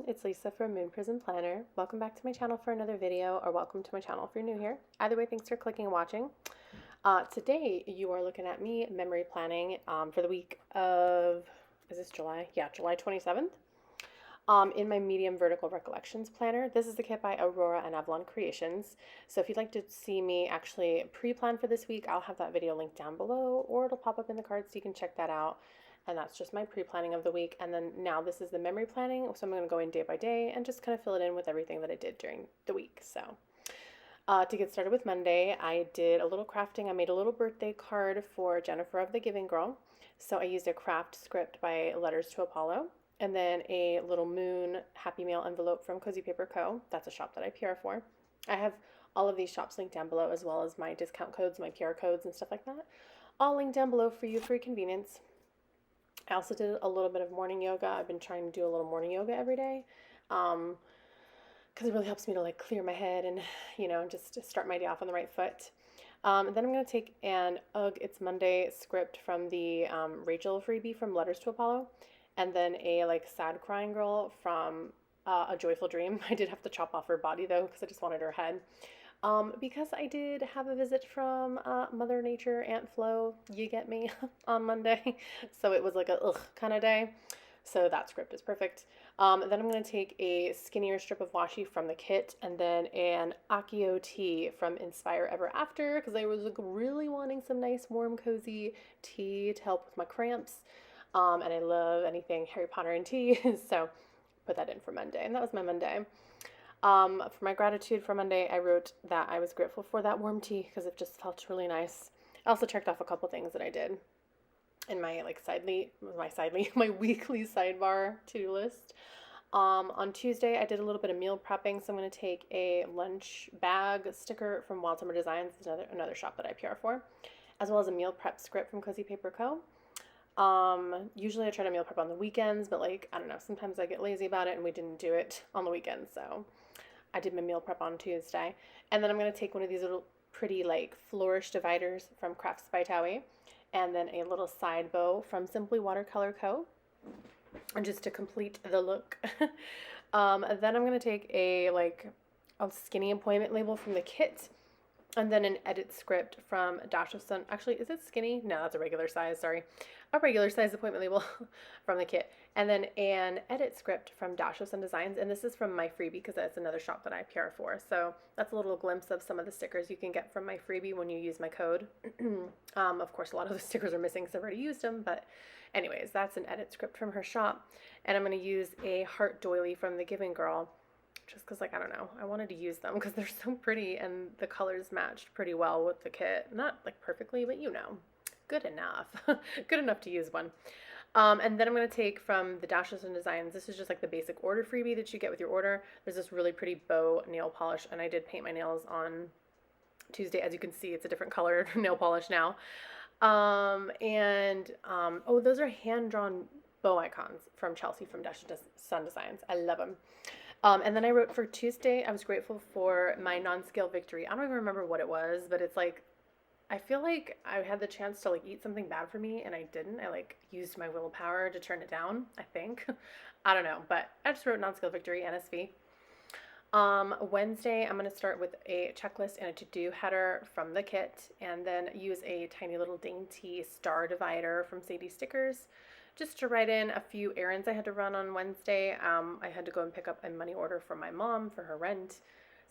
everyone, it's Lisa from MOONPRISM Planner. Welcome back to my channel for another video, or welcome to my channel if you're new here. Either way, thanks for clicking and watching. Today you are looking at me memory planning for the week of, is this July? Yeah, July 27th. In my medium vertical recollections planner. This is the kit by Aurora and Avalon Creations. So if you'd like to see me actually pre-plan for this week, I'll have that video linked down below, or it'll pop up in the card so you can check that out. And that's just my pre-planning of the week. And then now this is the memory planning. So I'm going to go in day by day and just kind of fill it in with everything that I did during the week. So to get started with Monday, I did a little crafting. I made a little birthday card for Jennifer of the Giving Girl. So I used a craft script by Letters to Apollo, and then a little moon Happy Mail envelope from Cozy Paper Co. That's a shop that I PR for. I have all of these shops linked down below, as well as my discount codes, my PR codes, and stuff like that. All linked down below for you for your convenience. I also did a little bit of morning yoga. I've been trying to do a little morning yoga every day because it really helps me to like clear my head and, you know, just to start my day off on the right foot. And then I'm going to take an Ugh, It's Monday script from the Rachel freebie from Letters to Apollo, and then a like sad crying girl from A Joyful Dream. I did have to chop off her body though because I just wanted her head. Because I did have a visit from Mother Nature, Aunt Flo, you get me, on Monday. So it was like a ugh kind of day. So that script is perfect. Then I'm going to take a skinnier strip of washi from the kit, and then an Accio tea from Inspire Ever After, because I was like really wanting some nice warm cozy tea to help with my cramps. And I love anything Harry Potter and tea. So put that in for Monday, and that was my Monday. For my gratitude for Monday, I wrote that I was grateful for that warm tea because it just felt really nice. I also checked off a couple things that I did in my like my weekly sidebar to-do list. On Tuesday, I did a little bit of meal prepping, so I'm going to take a lunch bag sticker from Wild Summer Designs, another shop that I PR for, as well as a meal prep script from Cozy Paper Co. Usually I try to meal prep on the weekends, but like, I don't know, sometimes I get lazy about it and we didn't do it on the weekends, so I did my meal prep on Tuesday. And then I'm going to take one of these little pretty like flourish dividers from Crafts by Thaowie, and then a little side bow from Simply Watercolor Co. And just to complete the look. Then I'm going to take a skinny appointment label from the kit, and then an edit script from Dash of Sun. Actually, is it skinny? No, that's a regular size, sorry. A regular size appointment label from the kit. And then an edit script from Dash of Sun Designs. And this is from my freebie because that's another shop that I PR for. So that's a little glimpse of some of the stickers you can get from my freebie when you use my code. Of course, a lot of the stickers are missing because I've already used them. But anyways, that's an edit script from her shop. And I'm going to use a heart doily from The Giving Girl, just because, like, I don't know, I wanted to use them because they're so pretty and the colors matched pretty well with the kit. Not like perfectly, but you know, good enough. Good enough to use one. And then I'm going to take from the Dashes and Designs. This is just like the basic order freebie that you get with your order. There's this really pretty bow nail polish, and I did paint my nails on Tuesday. As you can see, it's a different color nail polish now. Oh, those are hand-drawn bow icons from Chelsea from Dash Sun Designs. I love them. And then I wrote for Tuesday, I was grateful for my non-scale victory. I don't even remember what it was, but it's like, I feel like I had the chance to like eat something bad for me and I didn't. I like used my willpower to turn it down, I think. I don't know, but I just wrote non-scale victory, NSV. Wednesday, I'm going to start with a checklist and a to-do header from the kit, and then use a tiny little dainty star divider from Sadie Stickers, just to write in a few errands I had to run on Wednesday. I had to go and pick up a money order from my mom for her rent.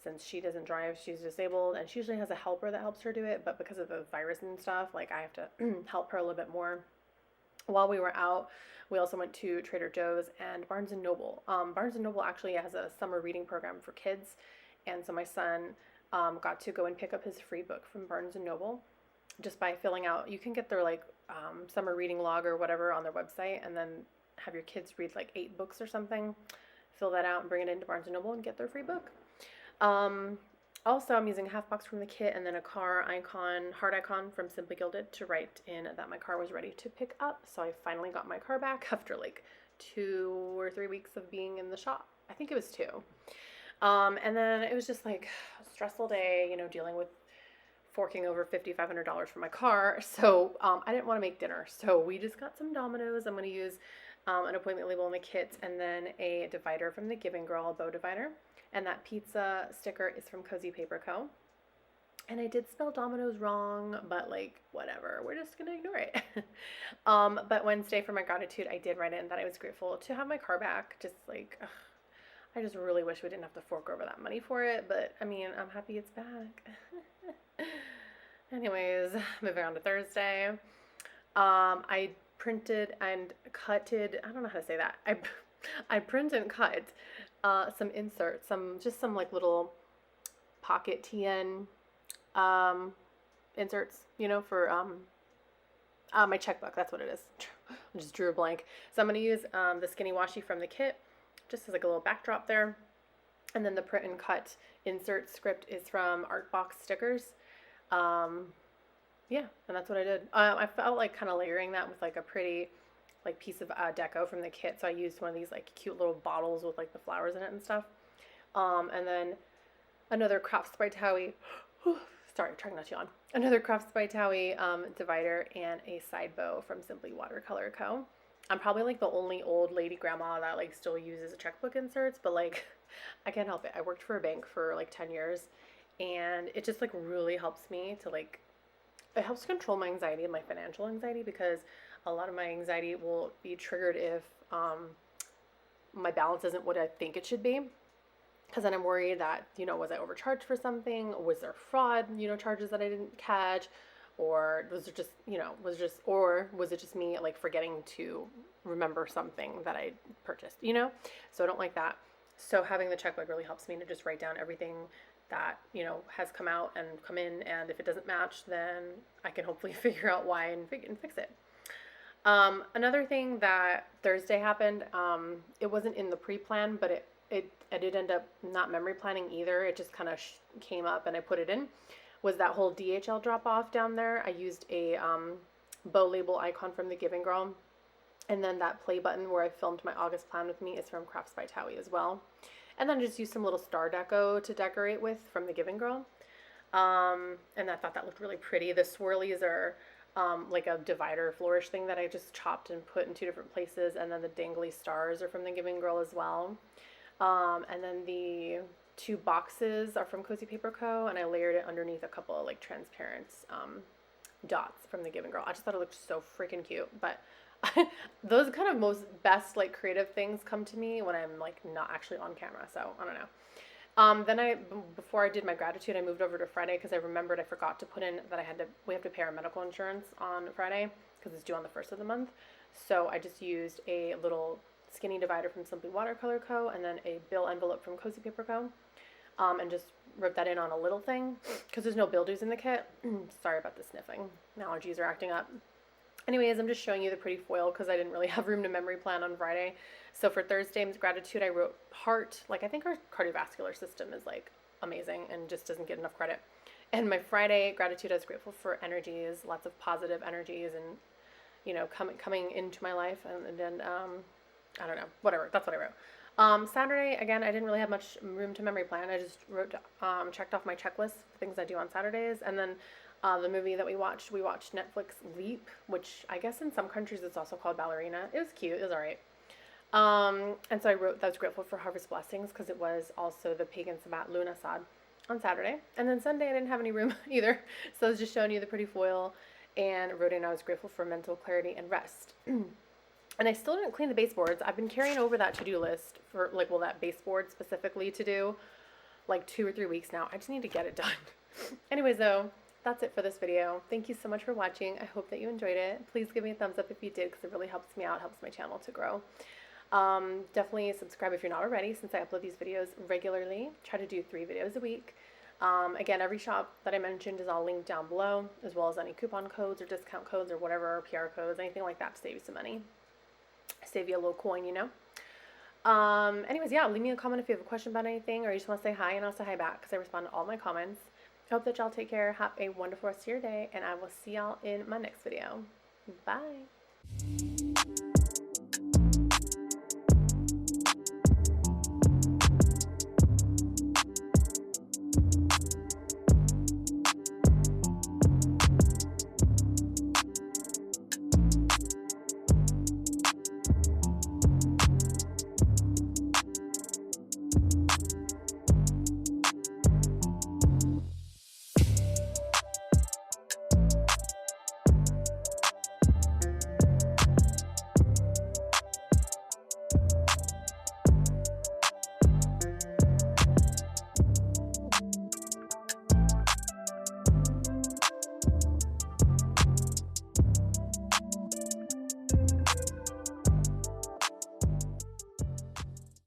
Since she doesn't drive, she's disabled, and she usually has a helper that helps her do it, but because of the virus and stuff, like I have to help her a little bit more. While we were out, we also went to Trader Joe's and Barnes & Noble. Barnes & Noble actually has a summer reading program for kids, and so my son got to go and pick up his free book from Barnes & Noble just by filling out. You can get their like summer reading log or whatever on their website, and then have your kids read like 8 books or something. Fill that out and bring it into Barnes & Noble and get their free book. Also, I'm using a half box from the kit, and then a car icon, heart icon from Simply Gilded to write in that my car was ready to pick up. So I finally got my car back after like 2 or 3 weeks of being in the shop. I think it was 2. And then it was just like a stressful day, you know, dealing with forking over $5,500 for my car. So I didn't want to make dinner. So we just got some Domino's. I'm going to use an appointment label in the kit, and then a divider from the Giving Girl, a bow divider. And that pizza sticker is from Cozy Paper Co. And I did spell Domino's wrong, but like, whatever, we're just gonna ignore it. But Wednesday for my gratitude, I did write in that I was grateful to have my car back. Just like, ugh, I just really wish we didn't have to fork over that money for it, but I mean, I'm happy it's back. Anyways, moving on to Thursday. I printed and cutted, I don't know how to say that. I print and cut some inserts, some like little pocket TN inserts, you know, for my checkbook. That's what it is. I just drew a blank. So I'm going to use the skinny washi from the kit, just as like a little backdrop there. And then the print and cut insert script is from Artbox Stickers. Yeah, and that's what I did. I felt like kind of layering that with like a pretty like piece of deco from the kit. So I used one of these like cute little bottles with like the flowers in it and stuff. And then another Crafts by Thaowie. Sorry, trying not to yawn. Another Crafts by Thaowie divider and a side bow from Simply Watercolor Co. I'm probably like the only old lady grandma that like still uses checkbook inserts, but like I can't help it. I worked for a bank for like 10 years, and it just like really helps me to like, it helps control my anxiety and my financial anxiety, because a lot of my anxiety will be triggered if my balance isn't what I think it should be. Because then I'm worried that, you know, was I overcharged for something? Was there fraud, you know, charges that I didn't catch? Or was it just, you know, or was it just me like forgetting to remember something that I purchased, you know? So I don't like that. So having the checkbook really helps me to just write down everything that, you know, has come out and come in. And if it doesn't match, then I can hopefully figure out why and fix it. Another thing that Thursday happened, it wasn't in the pre-plan, but I did end up not memory planning either. It just kind of came up and I put it in, was that whole DHL drop off down there. I used a bow label icon from the Giving Girl. And then that play button where I filmed my August plan with me is from Crafts by Thaowie as well. And then just used some little star deco to decorate with from the Giving Girl. And I thought that looked really pretty. The swirlies are like a divider flourish thing that I just chopped and put in 2 different places. And then the dangly stars are from the Giving Girl as well. And then the 2 boxes are from Cozy Paper Co. And I layered it underneath a couple of like transparent dots from the Giving Girl. I just thought it looked so freaking cute. But those kind of best like creative things come to me when I'm like not actually on camera. So I don't know. Then before I did my gratitude, I moved over to Friday because I remembered I forgot to put in that we have to pay our medical insurance on Friday because it's due on the 1st of the month. So I just used a little skinny divider from Simply Watercolor Co. and then a bill envelope from Cozy Paper Co. And just wrote that in on a little thing because there's no bill dues in the kit. Sorry about the sniffing. My allergies are acting up. Anyways, I'm just showing you the pretty foil because I didn't really have room to memory plan on Friday. So for Thursday's gratitude, I wrote heart. Like, I think our cardiovascular system is like amazing and just doesn't get enough credit. And my Friday gratitude, I was grateful for energies, lots of positive energies, and you know, coming into my life. And then I don't know, whatever. That's what I wrote. Saturday, again, I didn't really have much room to memory plan. I just wrote, checked off my checklist, things I do on Saturdays, and then the movie that we watched Netflix Leap, which I guess in some countries it's also called Ballerina. It was cute. It was all right. And so I wrote that I was grateful for Harvest Blessings because it was also the pagan Sabbat Luna Sad on Saturday. And then Sunday I didn't have any room either. So I was just showing you the pretty foil and wrote in I was grateful for mental clarity and rest. And I still didn't clean the baseboards. I've been carrying over that to-do list for like, well, that baseboard specifically to do like 2 or 3 weeks now. I just need to get it done. Anyways, though, that's it for this video. Thank you so much for watching. I hope that you enjoyed it. Please give me a thumbs up if you did because it really helps me out, helps my channel to grow. Definitely subscribe if you're not already since I upload these videos regularly. Try to do 3 videos a week. Again, every shop that I mentioned is all linked down below, as well as any coupon codes or discount codes or whatever, or PR codes, anything like that to save you some money. Save you a little coin, you know. Anyways, yeah, leave me a comment if you have a question about anything or you just want to say hi, and I'll say hi back because I respond to all my comments. I hope that y'all take care, have a wonderful rest of your day, and I will see y'all in my next video. Bye.